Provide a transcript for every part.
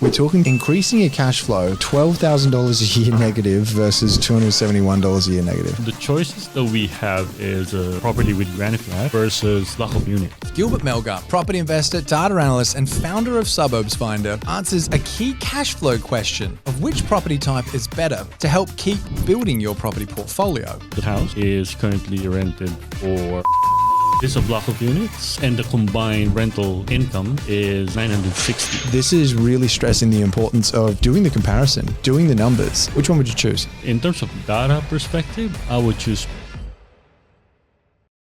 We're talking increasing your cash flow $12,000 a year negative versus $271 a year negative. The choices that we have is a property with granny flat versus block of units. Gilbert Melgar, property investor, data analyst, and founder of Suburbs Finder, answers a key cash flow question of which property type is better to help keep building your property portfolio. The house is currently rented for it's a block of units, and the combined rental income is $960. This is really stressing the importance of doing the comparison, doing the numbers. Which one would you choose? In terms of data perspective, I would choose.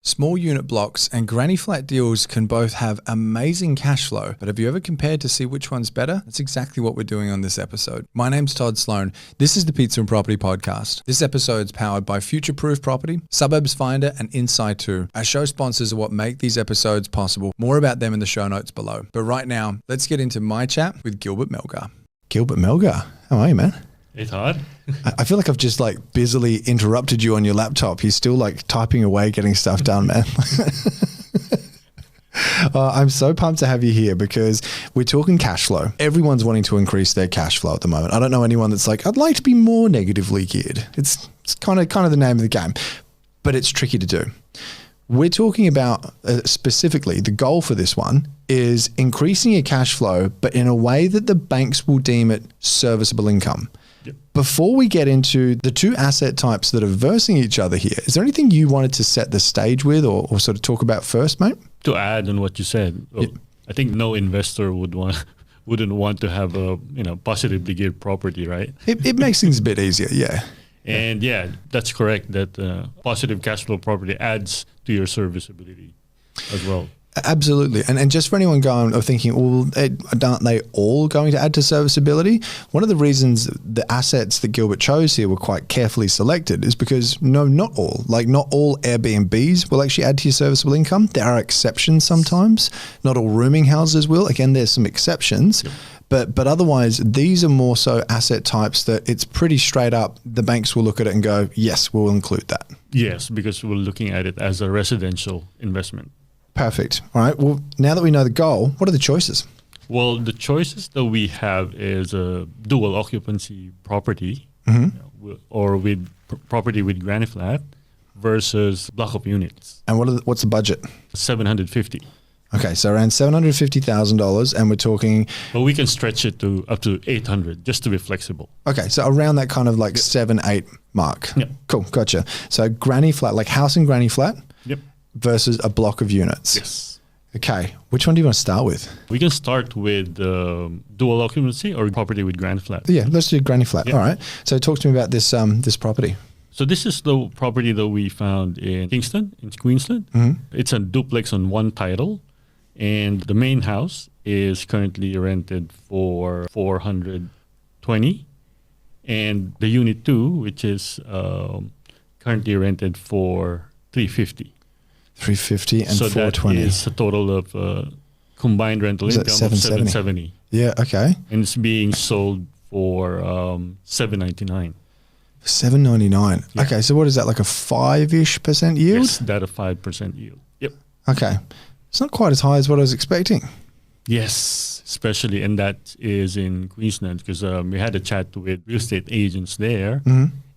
Small unit blocks and granny flat deals can both have amazing cash flow, but have you ever compared to see which one's better? That's exactly what we're doing on this episode. My name's Todd Sloan. This is the Pizza and Property Podcast. This episode's powered by Future Proof Property, Suburbs Finder, and Inside 2. Our show sponsors are what make these episodes possible. More about them in the show notes below. But right now, let's get into my chat with Gilbert Melgar. Gilbert Melgar, how are you, man? Hey, Todd. I feel like I've just busily interrupted you on your laptop. You're still typing away, getting stuff done, man. I'm so pumped to have you here because we're talking cash flow. Everyone's wanting to increase their cash flow at the moment. I don't know anyone that's like, I'd like to be more negatively geared. It's kind of the name of the game, but it's tricky to do. We're talking about specifically the goal for this one is increasing your cash flow, but in a way that the banks will deem it serviceable income. Yep. Before we get into the two asset types that are versing each other here, is there anything you wanted to set the stage with or sort of talk about first, mate? To add on what you said, Yep. I think no investor wouldn't want to have a positively geared property, right? It makes things a bit easier, yeah. And yeah, that's correct. That positive cash flow property adds to your serviceability as well. Absolutely. And just for anyone going or thinking, well, aren't they all going to add to serviceability? One of the reasons the assets that Gilbert chose here were quite carefully selected is because not all Airbnbs will actually add to your serviceable income. There are exceptions sometimes. Not all rooming houses will. Again, there's some exceptions. Yep. But otherwise, these are more so asset types that it's pretty straight up. The banks will look at it and go, yes, we'll include that. Yes, because we're looking at it as a residential investment. Perfect. All right. Well, now that we know the goal, what are the choices? Well, the choices that we have is a dual occupancy property or with property with granny flat versus block of units. And what's the budget? $750. Okay, so around $750,000, and we're talking. But we can stretch it to up to $800 just to be flexible. Okay, so around that kind of 7-8 mark. Yep. Cool, gotcha. So granny flat, like house and granny flat. Yep. Versus a block of units. Yes. Okay, which one do you want to start with? We can start with dual occupancy or property with granny flat. Yeah, let's do granny flat. Yep. All right. So talk to me about this this property. So this is the property that we found in Kingston, in Queensland. Mm-hmm. It's a duplex on one title, and the main house is currently rented for $420, and the unit 2, which is currently rented for $350. $350 and so $420. So that is a total of combined rental income of $770. Yeah, okay. And it's being sold for $799. $799. Yeah. Okay, so what is that, like a 5-ish% yield? Yes, that a 5% yield. Yep. Okay. It's not quite as high as what I was expecting. Yes, especially, and that is in Queensland because we had a chat with real estate agents there,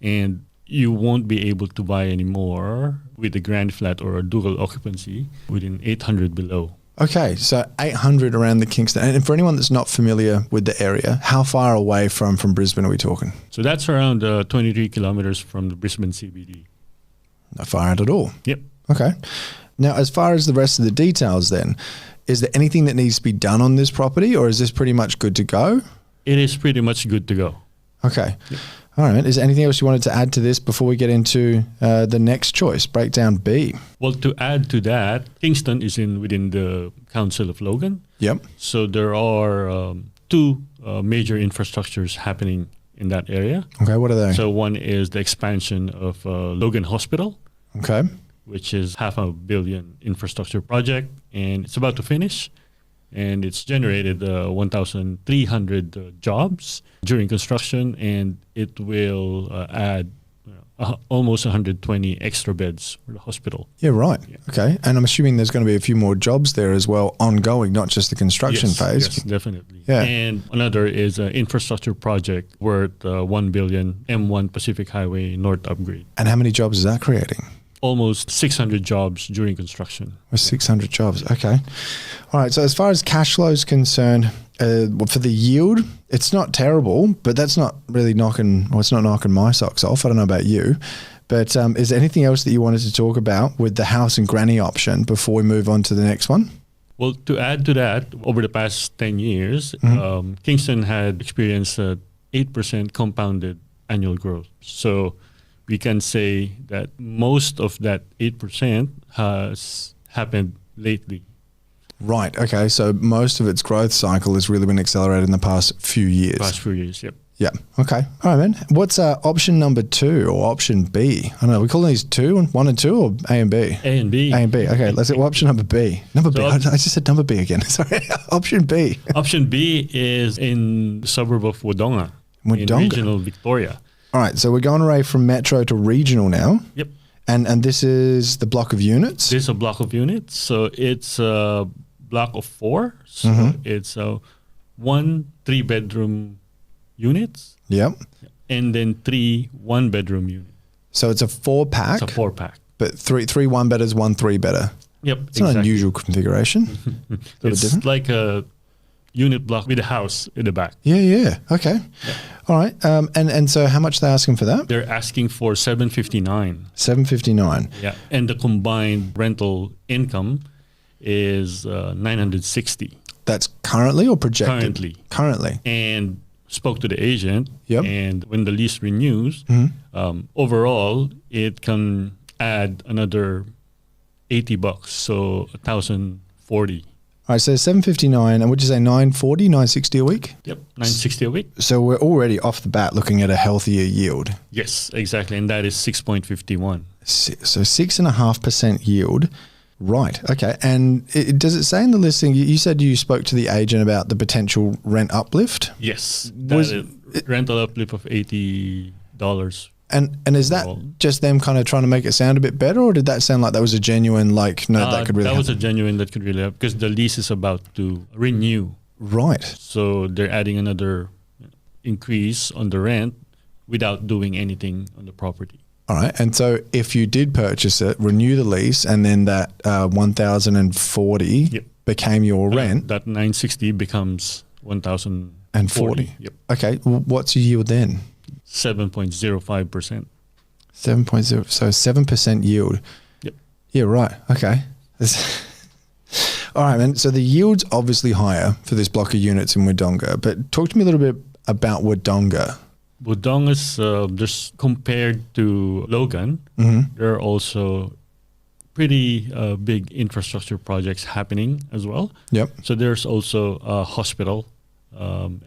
and you won't be able to buy anymore with a granny flat or a dual occupancy within 800 below. Okay, so 800 around the Kingston. And for anyone that's not familiar with the area, how far away from Brisbane are we talking? So that's around 23 kilometers from the Brisbane CBD. Not far out at all. Yep. Okay. Now, as far as the rest of the details then, is there anything that needs to be done on this property, or is this pretty much good to go? It is pretty much good to go. Okay. Yep. All right. Is there anything else you wanted to add to this before we get into the next choice, breakdown B? Well, to add to that, Kingston is within the Council of Logan. Yep. So there are two major infrastructures happening in that area. Okay. What are they? So one is the expansion of Logan Hospital. Okay. Which is $500 million infrastructure project, and it's about to finish. And it's generated 1,300 jobs during construction, and it will add almost 120 extra beds for the hospital. Yeah, right. Yeah. Okay. And I'm assuming there's going to be a few more jobs there as well, ongoing, not just the construction phase. Yes, definitely. Yeah. And another is an infrastructure project worth $1 billion M1 Pacific Highway North upgrade. And how many jobs is that creating? Almost 600 jobs during construction. 600 jobs. Okay. All right. So as far as cash flow is concerned, for the yield, it's not terrible, but that's not really it's not knocking my socks off. I don't know about you, but is there anything else that you wanted to talk about with the house and granny option before we move on to the next one? Well, to add to that, over the past 10 years, Kingston had experienced 8% compounded annual growth. So we can say that most of that 8% has happened lately. Right. Okay. So most of its growth cycle has really been accelerated in the past few years. Yep. Yeah. Okay. All right, man. What's option number 2 or option B? I don't know. We calling these 1 and 2 or A and B? A and B. A and B. Okay. Let's go option number B. I just said number B again. Sorry. Option B. Option B is in the suburb of Wodonga. In regional Victoria. All right. So we're going away from metro to regional now. Yep. And this is the block of units? This is a block of units. So it's a block of 4. So it's 1 3-bedroom units. Yep. And then 3 1-bedroom units. So it's a 4-pack? It's a 4-pack. But 3 1-bedders, 1 3-bedder. Yep. It's an unusual configuration. It's like a unit block with a house in the back. Yeah. Okay. Yeah. All right. And so how much are they asking for that? They're asking for $759. $759. Yeah. And the combined rental income is $960. That's currently or projected? Currently. And spoke to the agent. Yep. And when the lease renews, overall it can add another $80, so $1,040. All right, so $759, and would you say $940, $960 a week? Yep, $960 a week. So we're already off the bat looking at a healthier yield. Yes, exactly, and that is 6.51. So 6.5% yield. Right. Okay. And does it say in the listing? You said you spoke to the agent about the potential rent uplift. Yes, rental uplift of $80. And is that just them kind of trying to make it sound a bit better, or did that sound like that was a genuine that could really? That was happen? a genuine that could really help because the lease is about to renew. Right. So they're adding another increase on the rent without doing anything on the property. All right. And so if you did purchase it, renew the lease, and then that $1,040 became your rent. That $960 becomes $1,040. Yep. Okay. What's your yield then? 7.05%. 7.0. So 7% yield. Yep. Yeah. Right. Okay. All right, man. So the yield's obviously higher for this block of units in Wodonga, but talk to me a little bit about Wodonga. Wodonga's just compared to Logan, there are also pretty big infrastructure projects happening as well. Yep. So there's also a hospital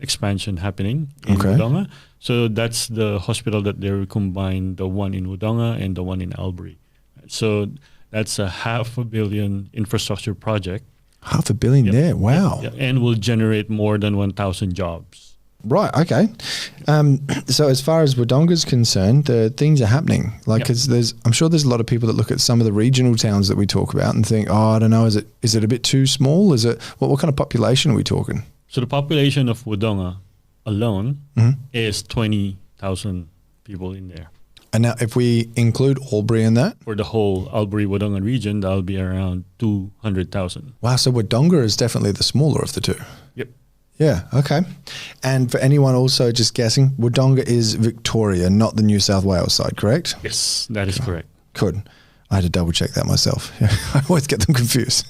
expansion happening in Wodonga. So that's the hospital that they will combine, the one in Wodonga and the one in Albury. So that's a $500 million infrastructure project. $500 million there. Wow. Yep. And will generate more than 1,000 jobs. Right. Okay. So as far as Wodonga's concerned, the things are happening. Because I'm sure there's a lot of people that look at some of the regional towns that we talk about and think, I don't know, is it a bit too small? Is it what kind of population are we talking? So the population of Wodonga alone is 20,000 people in there. And now, if we include Albury in that, for the whole Albury-Wodonga region, that'll be around 200,000. Wow. So Wodonga is definitely the smaller of the two. Yep. Yeah, okay. And for anyone also just guessing, Wodonga is Victoria, not the New South Wales side, correct? Yes, that is correct. Good. I had to double check that myself. I always get them confused.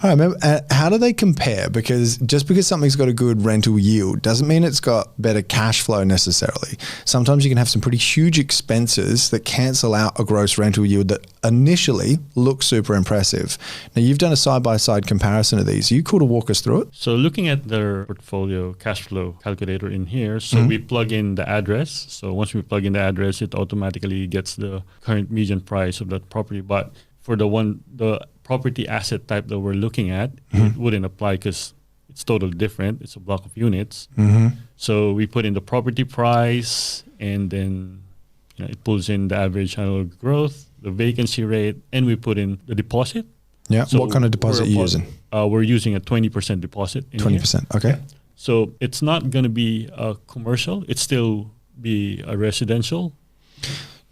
All right, how do they compare? Because just because something's got a good rental yield doesn't mean it's got better cash flow necessarily. Sometimes you can have some pretty huge expenses that cancel out a gross rental yield that initially looks super impressive. Now, you've done a side-by-side comparison of these. Are you cool to walk us through it? So looking at their portfolio cash flow calculator in here, so we plug in the address. So once we plug in the address, it automatically gets the current median price of that property. But for the property asset type that we're looking at, it wouldn't apply because it's totally different. It's a block of units. So we put in the property price and then It pulls in the average annual growth, the vacancy rate, and we put in the deposit. Yeah. So what kind of deposit are you using? We're using a 20% deposit. 20%. Okay. Yeah. So it's not going to be a commercial. It's still be a residential.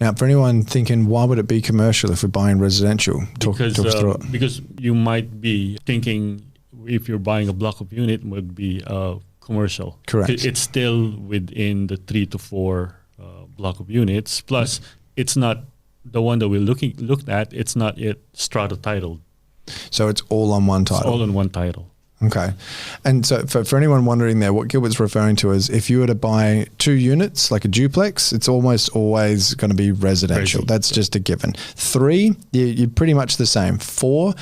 Now, for anyone thinking, why would it be commercial if we're buying residential? Talk us through it. Because you might be thinking if you're buying a block of unit, it would be commercial. Correct. It's still within the 3 to 4 block of units. Plus, it's not the one that we're looked at. It's not yet strata titled. So it's all on one title. It's all on one title. Okay. And so for anyone wondering there, what Gilbert's referring to is if you were to buy 2 units, like a duplex, it's almost always going to be residential. That's just a given. 3, you're pretty much the same. 4,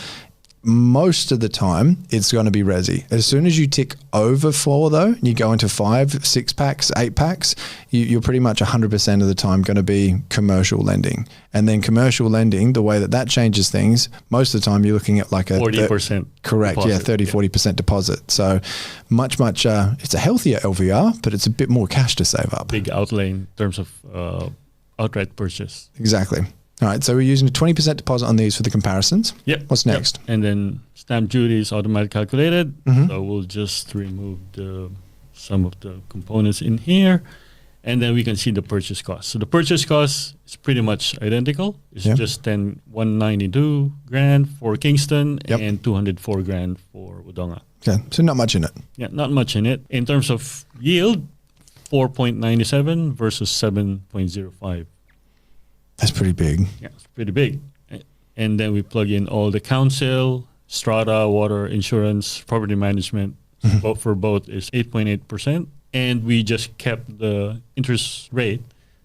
most of the time, it's going to be resi. As soon as you tick over 4, though, you go into 5, 6 packs, 8 packs, you're pretty much 100% of the time going to be commercial lending. And then commercial lending, the way that changes things, most of the time you're looking at like a 40%. Correct, deposit. 40% deposit. So much, it's a healthier LVR, but it's a bit more cash to save up. Big outlay in terms of outright purchase. Exactly. All right, so we're using a 20% deposit on these for the comparisons. Yep. What's next? Yep. And then stamp duty is automatically calculated. Mm-hmm. So we'll just remove some of the components in here. And then we can see the purchase cost. So the purchase cost is pretty much identical. It's just 192 grand for Kingston and 204 grand for Wodonga. Okay, so not much in it. Yeah, not much in it. In terms of yield, 4.97 versus 7.05. That's pretty big. Yeah, it's pretty big. And then we plug in all the council, strata, water, insurance, property management. Both for both is 8.8%. And we just kept the interest rate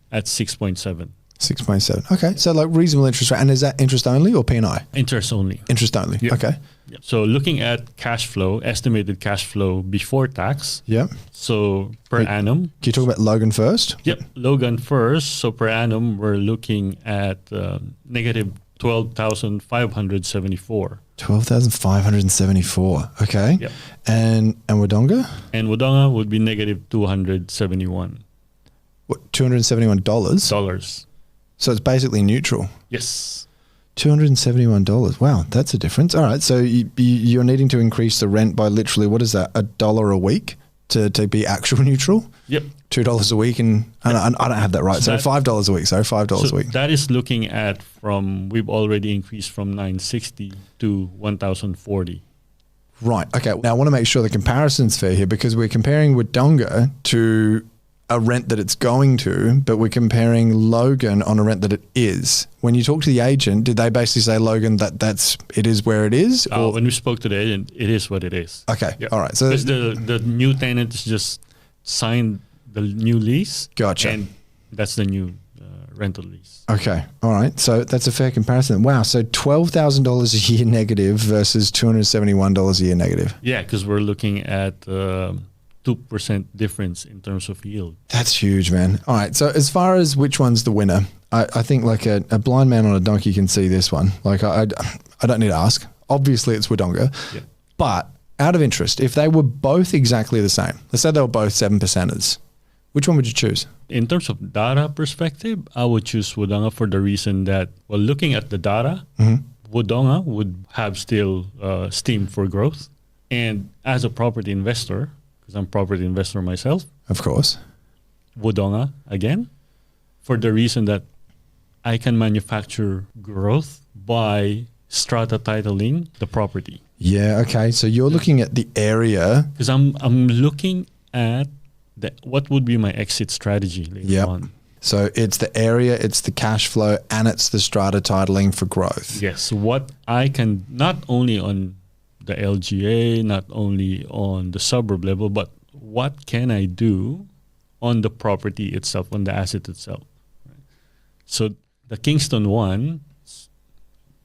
at 6.7. 6.7. Okay, so like reasonable interest rate. And is that interest only or P&I? Interest only. Interest only. Yep. Okay. Yep. So looking at cash flow, estimated cash flow before tax. Yep. So per annum. Can you talk about Logan first? Yep. Logan first. So per annum, we're looking at negative 12,574. 12,574. Okay. Yep. And Wodonga? And Wodonga would be negative 271. What, $271? Dollars. So it's basically neutral. Yes. $271. Wow, that's a difference. All right, so you're needing to increase the rent by literally, what is that, $1 a week to be actual neutral? Yep. $2 a week, and I don't have that right. So $5 a week. So $5 a week. That is looking at we've already increased from 960 to 1,040. Right. Okay. Now I want to make sure the comparison's fair here because we're comparing Wodonga to a rent that it's going to, but we're comparing Logan on a rent that it is. When you talk to the agent, did they basically say, Logan, it is where it is? Or? When we spoke to the agent, it is what it is. Okay. Yep. All right. So because the new tenant is just signed the new lease. Gotcha. And that's the new rental lease. Okay. All right. So that's a fair comparison. Wow. So $12,000 a year negative versus $271 a year negative. Yeah, because we're looking at 2% difference in terms of yield. That's huge, man. All right. So as far as which one's the winner, I think like a blind man on a donkey can see this one. Like I don't need to ask. Obviously it's Wodonga. Yeah. But out of interest, if they were both exactly the same, let's say they were both 7%ers, which one would you choose? In terms of data perspective, I would choose Wodonga for the reason that, well, looking at the data, Wodonga would have still steam for growth. And as a property investor, because I'm a property investor myself. Of course. Wodonga, again, for the reason that I can manufacture growth by strata titling the property. Yeah, okay. So you're looking at the area. Because I'm looking at what would be my exit strategy later on. So it's the area, it's the cash flow, and it's the strata titling for growth. Yes. What I can, not only on the LGA, not only on the suburb level, but what can I do on the property itself, on the asset itself? Right? So the Kingston one,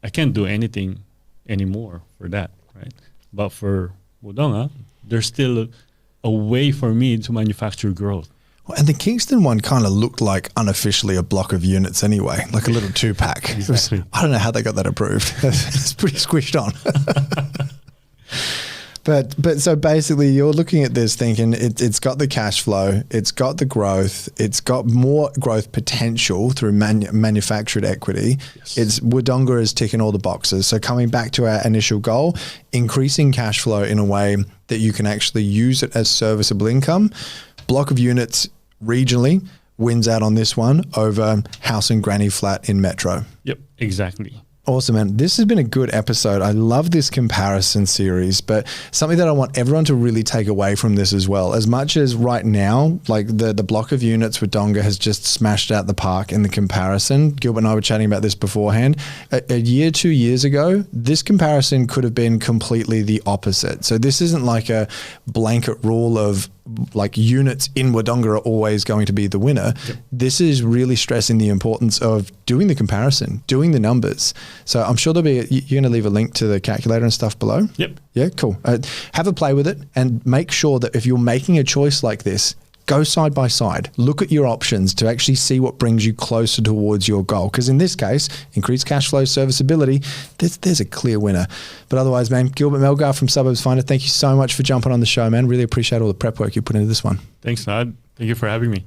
I can't do anything anymore for that, right? But for Wodonga, there's still a way for me to manufacture growth. Well, and the Kingston one kind of looked like unofficially a block of units anyway, like a little 2-pack. Exactly. I don't know how they got that approved. It's pretty squished on. But so basically you're looking at this thinking it's got the cash flow, it's got the growth, it's got more growth potential through manufactured equity. Yes. It's Wodonga is ticking all the boxes. So coming back to our initial goal, increasing cash flow in a way that you can actually use it as serviceable income. Block of units regionally wins out on this one over house and granny flat in Metro. Yep, exactly. Awesome, man. This has been a good episode. I love this comparison series, but something that I want everyone to really take away from this as well. As much as right now, like the block of units Wodonga has just smashed out the park in the comparison. Gilbert and I were chatting about this beforehand. A year, 2 years ago, this comparison could have been completely the opposite. So this isn't like a blanket rule of like units in Wodonga are always going to be the winner. Yep. This is really stressing the importance of doing the comparison, doing the numbers. So I'm sure you're going to leave a link to the calculator and stuff below. Yep. Yeah, cool. Have a play with it and make sure that if you're making a choice like this, go side by side, look at your options to actually see what brings you closer towards your goal. Because in this case, increased cash flow, serviceability, there's a clear winner. But otherwise, man, Gilbert Melgar from Suburbs Finder, thank you so much for jumping on the show, man. Really appreciate all the prep work you put into this one. Thanks, Todd. Thank you for having me.